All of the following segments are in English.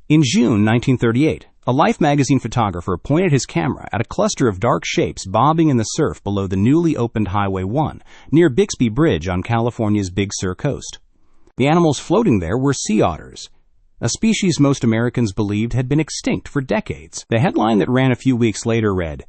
In June 1938, a Life magazine photographer pointed his camera at a cluster of dark shapes bobbing in the surf below the newly opened Highway 1, near Bixby Bridge on California's Big Sur coast. The animals floating there were sea otters, a species most Americans believed had been extinct for decades. The headline that ran a few weeks later read,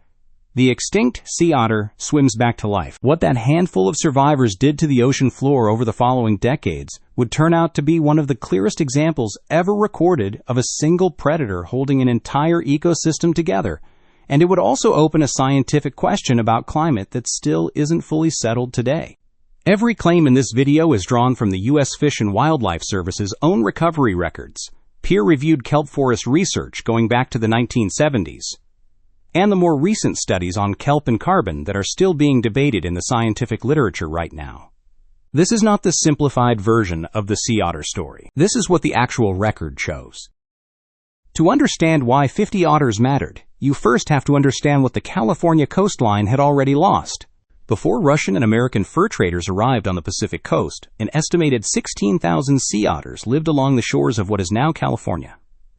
"The extinct sea otter swims back to life." What that handful of survivors did to the ocean floor over the following decades would turn out to be one of the clearest examples ever recorded of a single predator holding an entire ecosystem together. And it would also open a scientific question about climate that still isn't fully settled today. Every claim in this video is drawn from the U.S. Fish and Wildlife Service's own recovery records, peer-reviewed kelp forest research going back to the 1970s, and the more recent studies on kelp and carbon that are still being debated in the scientific literature right now. This is not the simplified version of the sea otter story. This is what the actual record shows. To understand why 50 otters mattered, you first have to understand what the California coastline had already lost. Before Russian and American fur traders arrived on the Pacific coast, an estimated 16,000 sea otters lived along the shores of what is now California.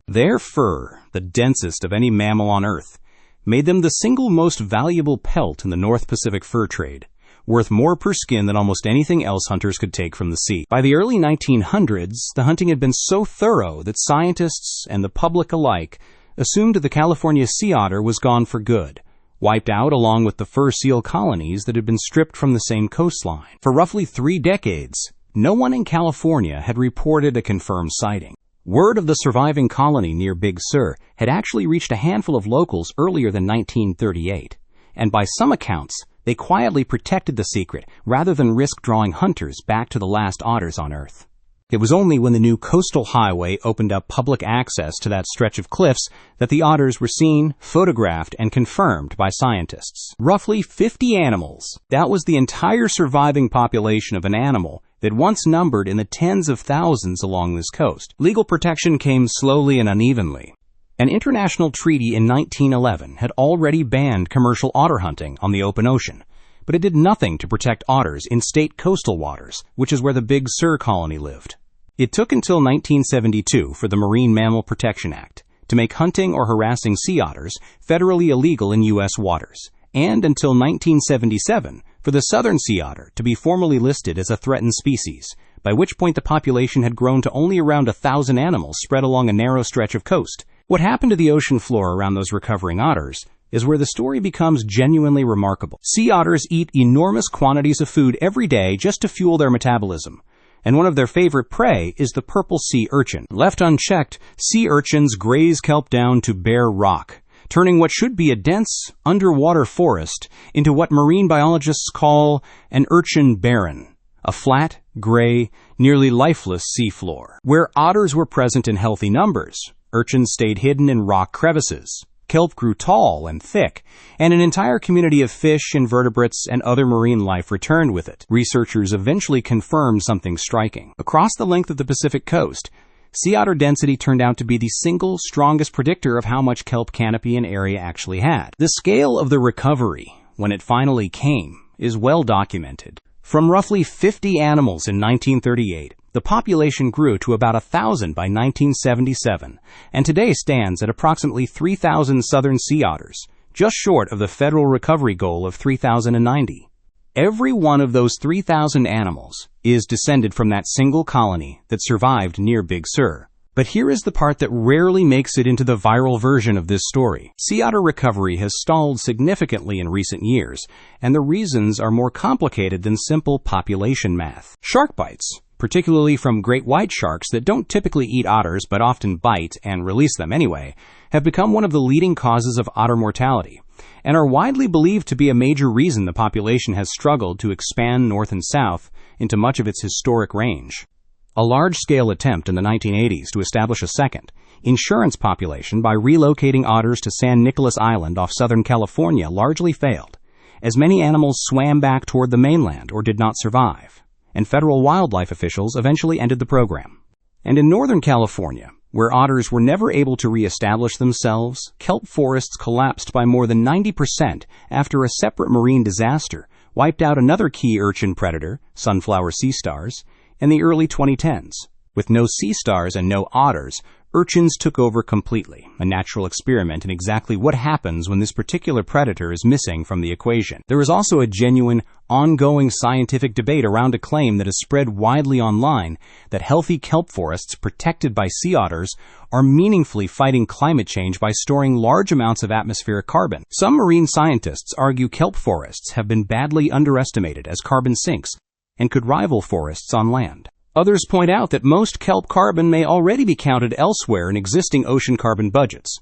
Their fur, the densest of any mammal on Earth, made them the single most valuable pelt in the North Pacific fur trade, worth more per skin than almost anything else hunters could take from the sea. By the early 1900s, the hunting had been so thorough that scientists and the public alike assumed the California sea otter was gone for good, wiped out along with the fur seal colonies that had been stripped from the same coastline. For roughly 3 decades, no one in California had reported a confirmed sighting. Word of the surviving colony near Big Sur had actually reached a handful of locals earlier than 1938, and by some accounts, they quietly protected the secret rather than risk drawing hunters back to the last otters on Earth. It was only when the new coastal highway opened up public access to that stretch of cliffs that the otters were seen, photographed, and confirmed by scientists. Roughly 50 animals. That was the entire surviving population of an animal that once numbered in the tens of thousands along this coast. Legal protection came slowly and unevenly. An international treaty in 1911 had already banned commercial otter hunting on the open ocean, but it did nothing to protect otters in state coastal waters, which is where the Big Sur colony lived. It took until 1972 for the Marine Mammal Protection Act to make hunting or harassing sea otters federally illegal in U.S. waters, and until 1977 for the southern sea otter to be formally listed as a threatened species, by which point the population had grown to only around 1,000 animals spread along a narrow stretch of coast. What happened to the ocean floor around those recovering otters is where the story becomes genuinely remarkable. Sea otters eat enormous quantities of food every day just to fuel their metabolism, and one of their favorite prey is the purple sea urchin. Left unchecked, sea urchins graze kelp down to bare rock, turning what should be a dense underwater forest into what marine biologists call an urchin barren, a flat, gray, nearly lifeless seafloor. Where otters were present in healthy numbers, urchins stayed hidden in rock crevices. Kelp grew tall and thick, and an entire community of fish, invertebrates, and other marine life returned with it. Researchers eventually confirmed something striking. Across the length of the Pacific coast, sea otter density turned out to be the single strongest predictor of how much kelp canopy an area actually had. The scale of the recovery, when it finally came, is well documented. From roughly 50 animals in 1938, the population grew to about 1,000 by 1977, and today stands at approximately 3,000 southern sea otters, just short of the federal recovery goal of 3,090. Every one of those 3,000 animals is descended from that single colony that survived near Big Sur. But here is the part that rarely makes it into the viral version of this story. Sea otter recovery has stalled significantly in recent years, and the reasons are more complicated than simple population math. Shark bites, particularly from great white sharks that don't typically eat otters but often bite and release them anyway, have become one of the leading causes of otter mortality, and are widely believed to be a major reason the population has struggled to expand north and south into much of its historic range. A large-scale attempt in the 1980s to establish a second, insurance population by relocating otters to San Nicolas Island off Southern California largely failed, as many animals swam back toward the mainland or did not survive, and federal wildlife officials eventually ended the program. And in Northern California, where otters were never able to reestablish themselves, kelp forests collapsed by more than 90% after a separate marine disaster wiped out another key urchin predator, sunflower sea stars, in the early 2010s. With no sea stars and no otters, urchins took over completely, a natural experiment in exactly what happens when this particular predator is missing from the equation. There is also a genuine, ongoing scientific debate around a claim that has spread widely online that healthy kelp forests protected by sea otters are meaningfully fighting climate change by storing large amounts of atmospheric carbon. Some marine scientists argue kelp forests have been badly underestimated as carbon sinks and could rival forests on land. Others point out that most kelp carbon may already be counted elsewhere in existing ocean carbon budgets,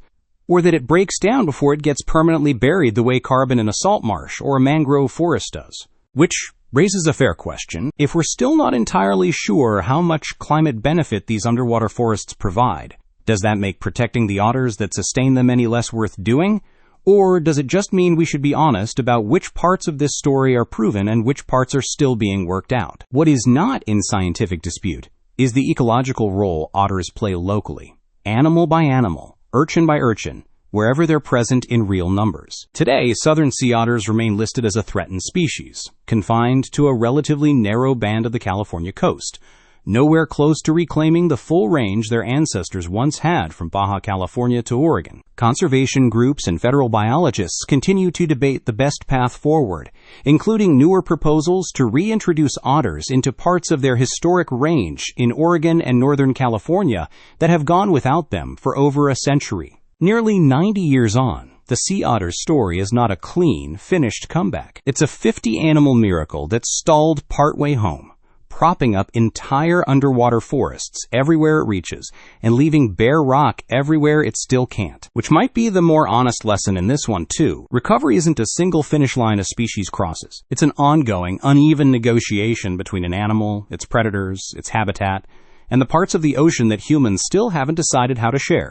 or that it breaks down before it gets permanently buried the way carbon in a salt marsh or a mangrove forest does. Which raises a fair question. If we're still not entirely sure how much climate benefit these underwater forests provide, does that make protecting the otters that sustain them any less worth doing? Or does it just mean we should be honest about which parts of this story are proven and which parts are still being worked out? What is not in scientific dispute is the ecological role otters play locally, animal by animal, urchin by urchin, wherever they're present in real numbers. Today, southern sea otters remain listed as a threatened species, confined to a relatively narrow band of the California coast, nowhere close to reclaiming the full range their ancestors once had from Baja California to Oregon. Conservation groups and federal biologists continue to debate the best path forward, including newer proposals to reintroduce otters into parts of their historic range in Oregon and Northern California that have gone without them for over a century. Nearly 90 years on, the sea otter's story is not a clean, finished comeback. It's a 50-animal miracle that stalled partway home, propping up entire underwater forests everywhere it reaches and leaving bare rock everywhere it still can't. Which might be the more honest lesson in this one, too. Recovery isn't a single finish line a species crosses. It's an ongoing, uneven negotiation between an animal, its predators, its habitat, and the parts of the ocean that humans still haven't decided how to share.